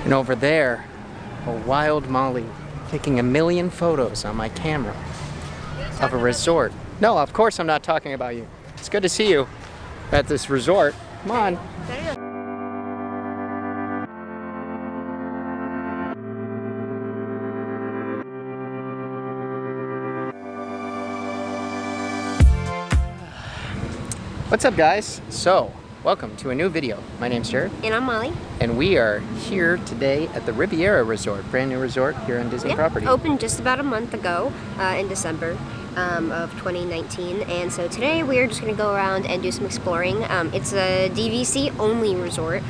And over there, a wild Molly taking 1,000,000 photos on my camera of a resort. No, of course I'm not talking about you. It's good to see you at this resort. Come on. What's up, guys? So, welcome to a new video. My name's Jared. And I'm Molly. And we are here today at the Riviera Resort, brand new resort here on Disney property. Opened just about a month ago in December of 2019. And so today we're just going to go around and do some exploring. It's a DVC only resort.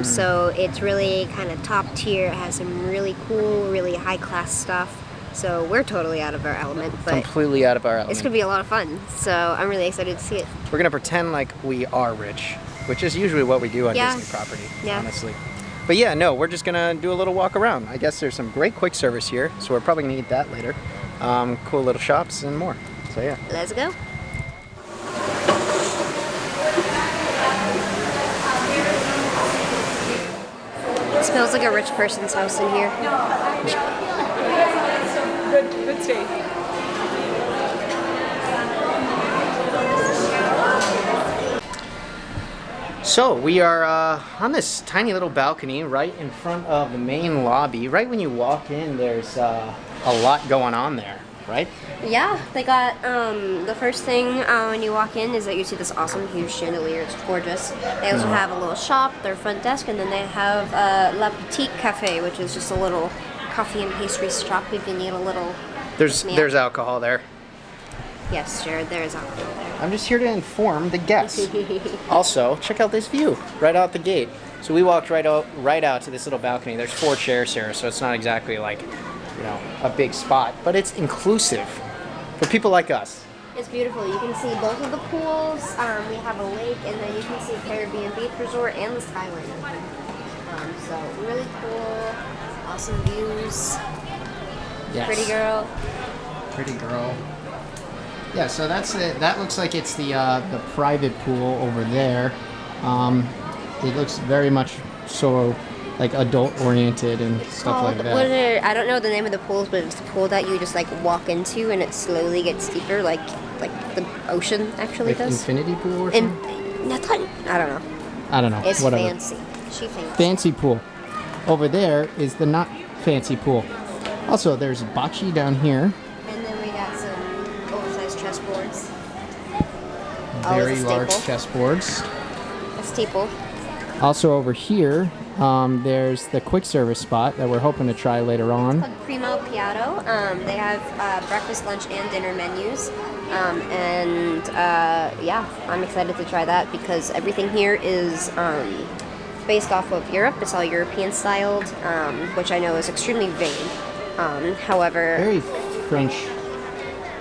So it's really kind of top tier. It has some really cool, really high class stuff. So we're totally out of our element, but completely out of our element. It's gonna be a lot of fun. So I'm really excited to see it. We're gonna pretend like we are rich, which is usually what we do on Disney property, honestly. But yeah, no, we're just gonna do a little walk around. I guess there's some great quick service here, so we're probably gonna eat that later. Cool little shops and more. So yeah. Let's go. It smells like a rich person's house in here. Good stay. So we are on this tiny little balcony right in front of the main lobby. Right when you walk in, there's a lot going on there, right? Yeah, they got the first thing when you walk in is that you see this awesome huge chandelier. It's gorgeous. They also have a little shop, their front desk, and then they have Petit Cafe, which is just a little coffee and pastry shop if you need a little. There's alcohol there. Yes, Jared, there is alcohol there. I'm just here to inform the guests. Also, check out this view right out the gate. So we walked right out to this little balcony. There's 4 chairs here, so it's not exactly like, you know, a big spot, but it's inclusive for people like us. It's beautiful. You can see both of the pools. We have a lake, and then you can see Caribbean Beach Resort and the Skyliner. So really cool, awesome views. Yes. Pretty girl. Pretty girl. Yeah, so that's it. That looks like it's the private pool over there. It looks very much so like adult oriented and stuff like that. I don't know the name of the pools, but it's the pool that you just like walk into and it slowly gets deeper, like the ocean actually does. Infinity pool or something? I don't know. I don't know. It's whatever. fancy. She fancy. Fancy pool. Over there is the not fancy pool. Also, there's bocce down here. And then we got some oversized chessboards. Very large chessboards. A staple. Also over here, there's the quick service spot that we're hoping to try later on. It's called Primo Piatto. They have breakfast, lunch, and dinner menus. Yeah, I'm excited to try that because everything here is based off of Europe. It's all European styled, which I know is extremely vague. However, very French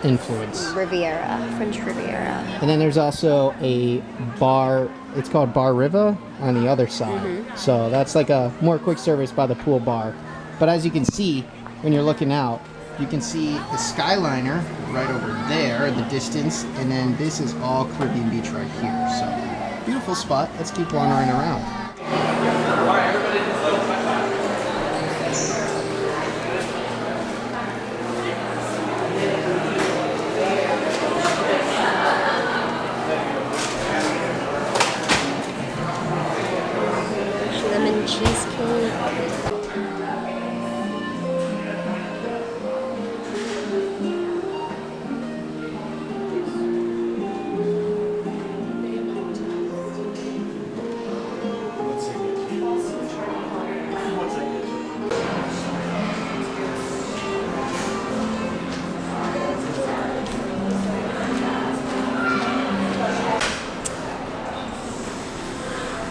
influence. French Riviera. And then there's also a bar, it's called Bar Riva on the other side. So that's like a more quick service by the pool bar. But as you can see, when you're looking out, you can see the Skyliner right over there in the distance. And then this is all Caribbean Beach right here. So beautiful spot. Let's keep wandering around. Lemon cheesecake.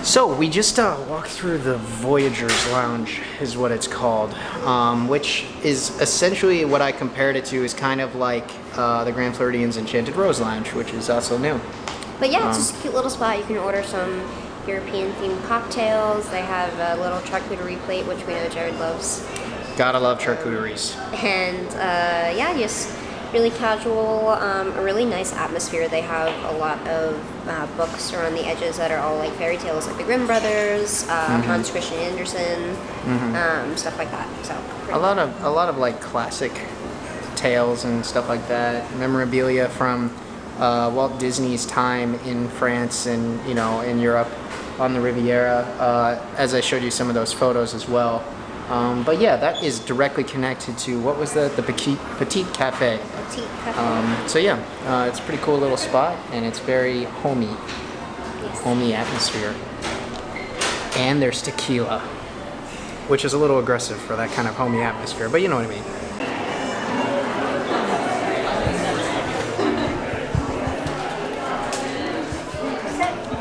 So we just walked through the Voyageurs Lounge is what it's called, which is essentially what I compared it to is kind of like the Grand Floridian's Enchanted Rose Lounge, which is also new. But yeah, it's just a cute little spot. You can order some European themed cocktails. They have a little charcuterie plate, which we know Jared loves. Gotta love charcuteries. And yeah, just really casual, a really nice atmosphere. They have a lot of books around the edges that are all like fairy tales, like the Grimm brothers, Hans Christian Andersen, stuff like that. So a lot of like classic tales and stuff like that, memorabilia from Walt Disney's time in France and in Europe on the Riviera, as I showed you some of those photos as well. But yeah, that is directly connected to, what was the Petit Cafe. Petit Cafe. So yeah, it's a pretty cool little spot, and it's very homey, homey atmosphere. And there's tequila, which is a little aggressive for that kind of homey atmosphere, but you know what I mean.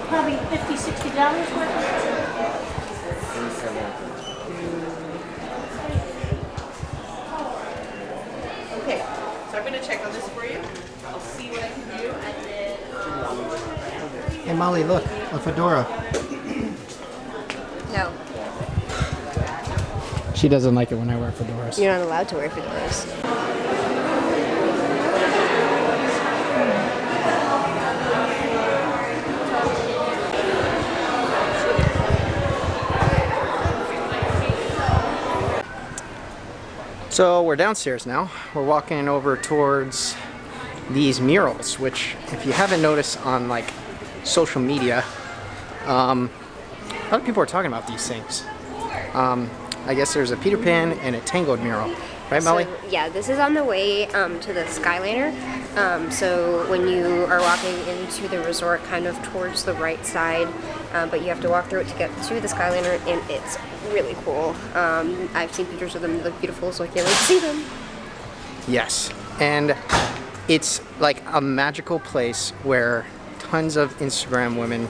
Probably $50-$60 worth. Okay, so I'm gonna check on this for you. I'll see what I can do, and then Hey Molly, look, a fedora. No, She doesn't like it when I wear fedoras. you're not allowed to wear fedoras. So we're downstairs now. We're walking over towards these murals, which, if you haven't noticed on like social media, a lot of people are talking about these things. I guess there's a Peter Pan and a Tangled mural, right, Molly? So, yeah, this is on the way to the Skyliner. So when you are walking into the resort, kind of towards the right side, but you have to walk through it to get to the Skyliner, and it's really cool. I've seen pictures of them; they look beautiful, so I can't wait to see them. Yes, and it's like a magical place where tons of Instagram women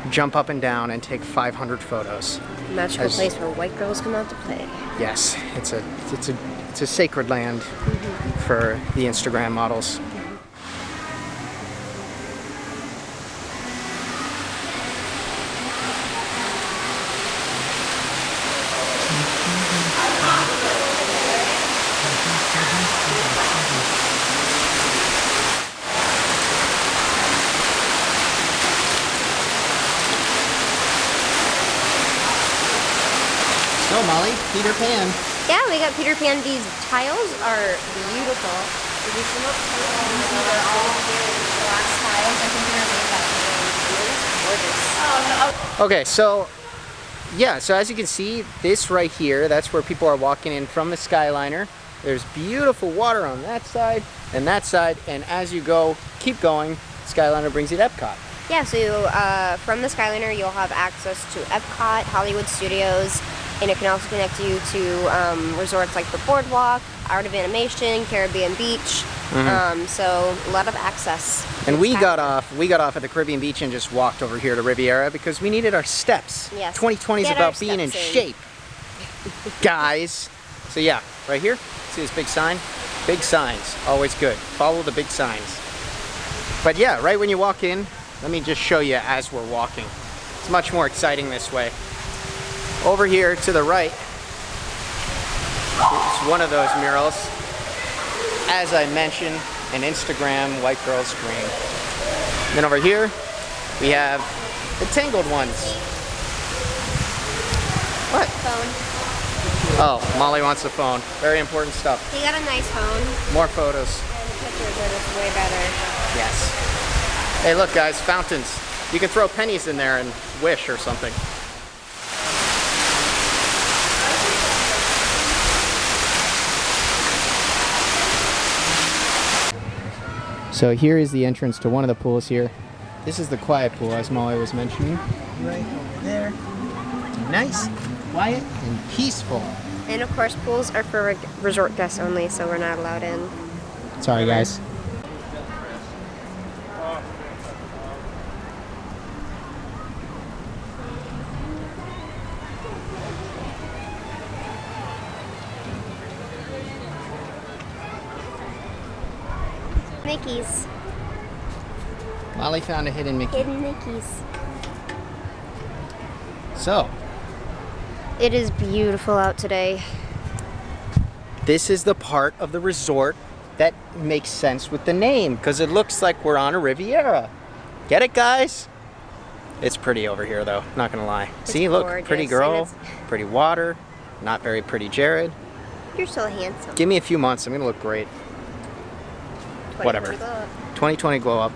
jump up and down and take 500 photos. Magical place where white girls come out to play. Yes, it's a sacred land for the Instagram models. So Molly, Peter Pan. Yeah, we got Peter Pan. These tiles are beautiful. Did you see them? They're all very glass tiles. I think they're made by hand. Gorgeous. Okay, so yeah, so as you can see, this right here, that's where people are walking in from the Skyliner. There's beautiful water on that side, and as you go, keep going, Skyliner brings you to Epcot. Yeah, so from the Skyliner, you'll have access to Epcot, Hollywood Studios, and it can also connect you to resorts like the Boardwalk, Art of Animation, Caribbean Beach. So a lot of access. And we got off at the Caribbean Beach and just walked over here to Riviera because we needed our steps. Yes. 2020 is Get about our being in steps in. shape, guys. So yeah, right here, see this big sign? Big signs, always good. Follow the big signs. But yeah, right when you walk in, let me just show you as we're walking. It's much more exciting this way. Over here to the right, it's one of those murals. As I mentioned, an Instagram white girl's dream. And then over here, we have the Tangled ones. What? Phone. Oh, Molly wants the phone. Very important stuff. He got a nice phone. More photos. And the pictures are just way better. Yes. Hey, look, guys, fountains. You can throw pennies in there and wish or something. So here is the entrance to one of the pools here. This is the quiet pool, as Molly was mentioning. Right over there. Nice, quiet, and peaceful. And of course, pools are for resort guests only, so we're not allowed in. Sorry, guys. Mickey's. Molly found a hidden Mickey. Hidden Mickey's. So, It is beautiful out today. this is the part of the resort that makes sense with the name because it looks like we're on a Riviera. Get it, guys? It's pretty over here, though. Not gonna lie. See, look, gorgeous, pretty and girl, pretty water, not very pretty Jared. You're so handsome. Give me a few months, I'm gonna look great. Whatever. 2020 glow up.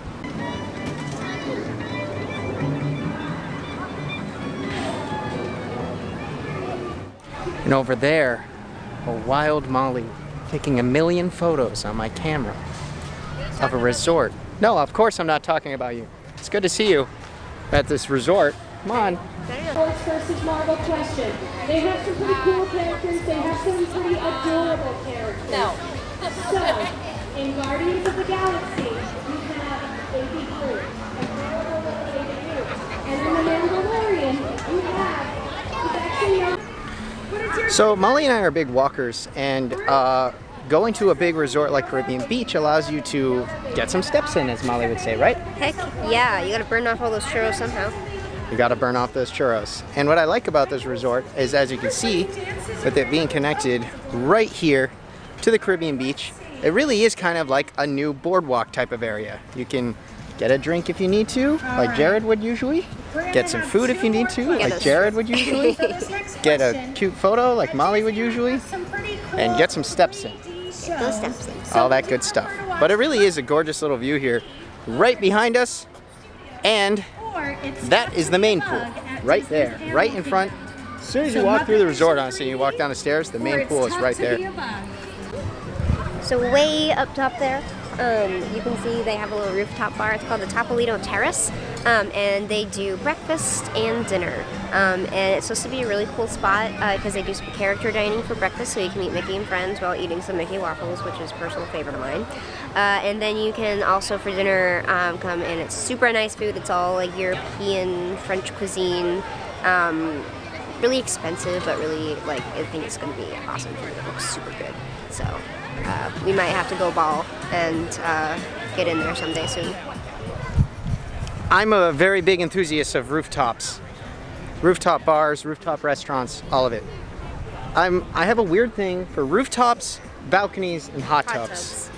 And over there, a wild Molly taking 1,000,000 photos on my camera of a resort. No, of course I'm not talking about you. It's good to see you at this resort. Come on. Sports versus Marvel question. They have some pretty cool characters. They have some pretty adorable characters. No. So, in Guardians of the Galaxy, you have Baby Groot, adorable little Baby Groot. And in The Mandalorian, you have, it's actually not. So Molly and I are big walkers, and going to a big resort like Caribbean Beach allows you to get some steps in, as Molly would say, right? Heck yeah, you gotta burn off all those churros somehow. You gotta burn off those churros. And what I like about this resort is, as you can see, with it being connected right here to the Caribbean Beach, it really is kind of like a new boardwalk type of area. You can get a drink if you need to, like Jared would usually. Get some food if you need to, like Jared would usually. Get a cute photo like Molly would usually. And get some steps in. Get those steps in. All that good stuff. But it really is a gorgeous little view here right behind us. And that is the main pool right there, right in front. As soon as you walk through the resort, honestly, you walk down the stairs, the main pool is right there. So way up top there, you can see they have a little rooftop bar. It's called the Topolino Terrace, and they do breakfast and dinner. And it's supposed to be a really cool spot because they do some character dining for breakfast, so you can meet Mickey and friends while eating some Mickey waffles, which is a personal favorite of mine. And then you can also for dinner come and it's super nice food. It's all like European, French cuisine. Really expensive, but really like I think it's going to be awesome food. It looks super good. So we might have to go ball and get in there someday soon. I'm a very big enthusiast of rooftops. Rooftop bars, rooftop restaurants, all of it. I have a weird thing for rooftops, balconies, and hot tubs.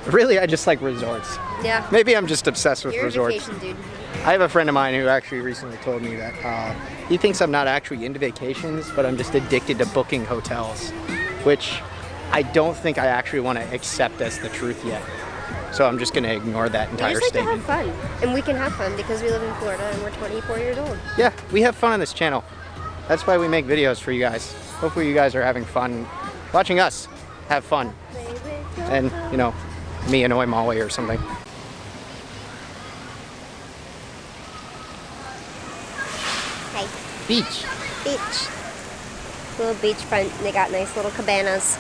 Really, I just like resorts. Yeah. Maybe I'm just obsessed with You're resorts. a vacation dude. I have a friend of mine who actually recently told me that he thinks I'm not actually into vacations, but I'm just addicted to booking hotels, which I don't think I actually want to accept as the truth yet. So I'm just going to ignore that entire We just like statement. to have fun, and we can have fun because we live in Florida and we're 24 years old. Yeah, we have fun on this channel. That's why we make videos for you guys. Hopefully you guys are having fun watching us have fun. And, you know, me annoy Molly or something. Hey. Beach. Beach. Little beachfront. They got nice little cabanas.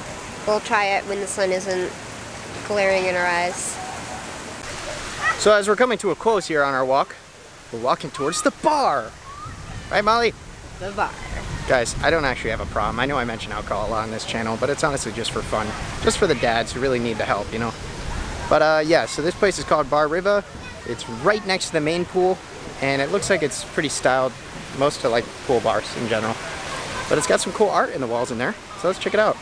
We'll try it when the sun isn't glaring in our eyes. So as we're coming to a close here on our walk, we're walking towards the bar. Right, Molly? The bar. Guys, I don't actually have a problem. I know I mention alcohol a lot on this channel, but it's honestly just for fun. Just for the dads who really need the help, you know? But yeah, so this place is called Bar Reba. It's right next to the main pool, and it looks like it's pretty styled, most to like pool bars in general. But it's got some cool art in the walls in there, so let's check it out.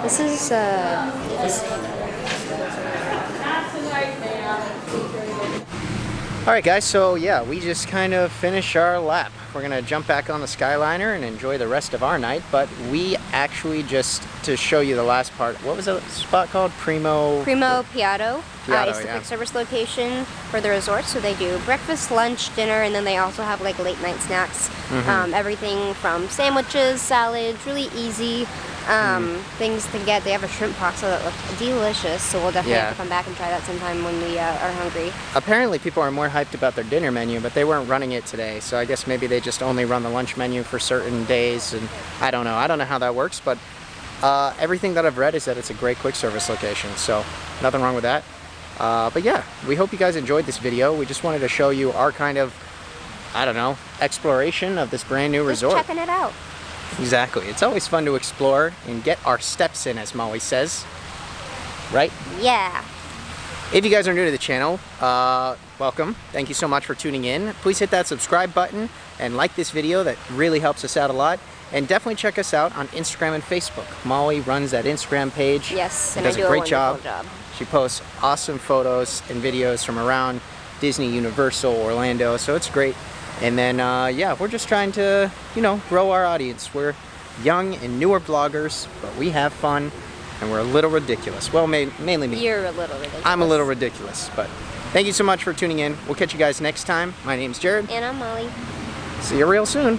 This is Alright guys, so yeah, we just kind of finished our lap. We're gonna jump back on the Skyliner and enjoy the rest of our night, but we actually just, to show you the last part, what was the spot called? Primo Piatto. Piatto, It's the yeah. quick service location for the resort, so they do breakfast, lunch, dinner, and then they also have like late night snacks. Everything from sandwiches, salads, really easy things to get. They have a shrimp pasta that looks delicious, so we'll definitely have to come back and try that sometime when we are hungry. Apparently people are more hyped about their dinner menu, but they weren't running it today, so I guess maybe they just only run the lunch menu for certain days, and I don't know how that works, but everything that I've read is that it's a great quick service location, so nothing wrong with that. But yeah, we hope you guys enjoyed this video. We just wanted to show you our kind of, I don't know, exploration of this brand new resort. Checking it out. Exactly. It's always fun to explore and get our steps in, as Molly says. Right? Yeah. If you guys are new to the channel, welcome. Thank you so much for tuning in. Please hit that subscribe button and like this video. That really helps us out a lot. And definitely check us out on Instagram and Facebook. Molly runs that Instagram page. Yes, and does I do a great wonderful job. She posts awesome photos and videos from around Disney, Universal, Orlando, so it's great. And then, yeah, we're just trying to, you know, grow our audience. We're young and newer vloggers, but we have fun, and we're a little ridiculous. Well, mainly me. You're a little ridiculous. I'm a little ridiculous, but thank you so much for tuning in. We'll catch you guys next time. My name's Jared. And I'm Molly. See you real soon.